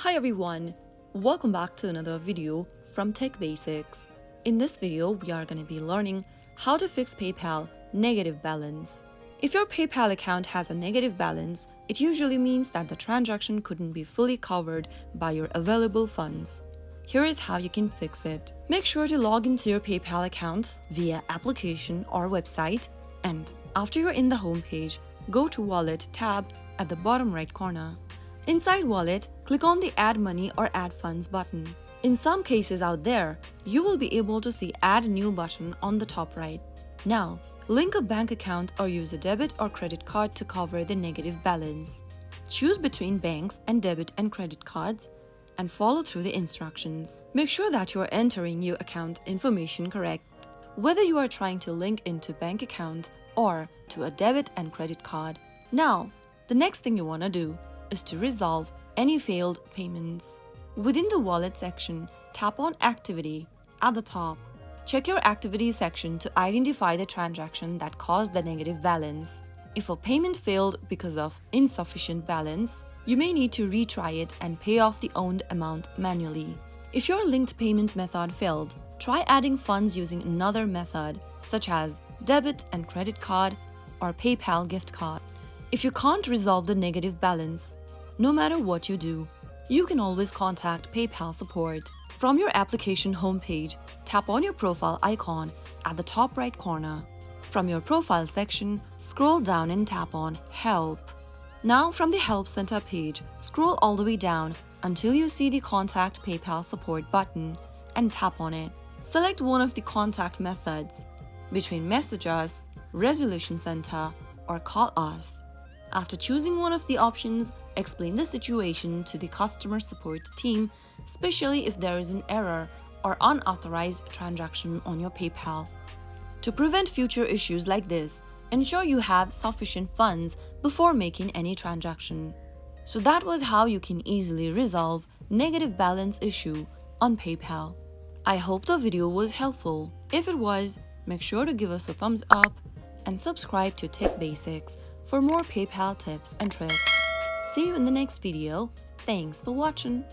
Hi everyone, welcome back to another video from Tech Basics. In this video, we are going to be learning how to fix PayPal negative balance. If your PayPal account has a negative balance, it usually means that the transaction couldn't be fully covered by your available funds. Here is how you can fix it. Make sure to log into your PayPal account via application or website, and after you're in the home page, go to Wallet tab at the bottom right corner. Inside Wallet, click on the Add Money or Add Funds button. In some cases out there, you will be able to see Add New button on the top right. Now, link a bank account or use a debit or credit card to cover the negative balance. Choose between banks and debit and credit cards and follow through the instructions. Make sure that you are entering your account information correct, whether you are trying to link into bank account or to a debit and credit card. Now, the next thing you want to do is to resolve any failed payments. Within the Wallet section, tap on Activity at the top. Check your Activity section to identify the transaction that caused the negative balance. If a payment failed because of insufficient balance, you may need to retry it and pay off the owed amount manually. If your linked payment method failed, try adding funds using another method, such as debit and credit card or PayPal gift card. If you can't resolve the negative balance, no matter what you do, you can always contact PayPal support. From your application homepage, tap on your profile icon at the top right corner. From your profile section, scroll down and tap on Help. Now from the Help Center page, scroll all the way down until you see the Contact PayPal Support button and tap on it. Select one of the contact methods between Message Us, Resolution Center, or Call Us. After choosing one of the options, explain the situation to the customer support team, especially if there is an error or unauthorized transaction on your PayPal. To prevent future issues like this, ensure you have sufficient funds before making any transaction. So that was how you can easily resolve negative balance issue on PayPal. I hope the video was helpful. If it was, make sure to give us a thumbs up and subscribe to Tech Basics for more PayPal tips and tricks. See you in the next video. Thanks for watching.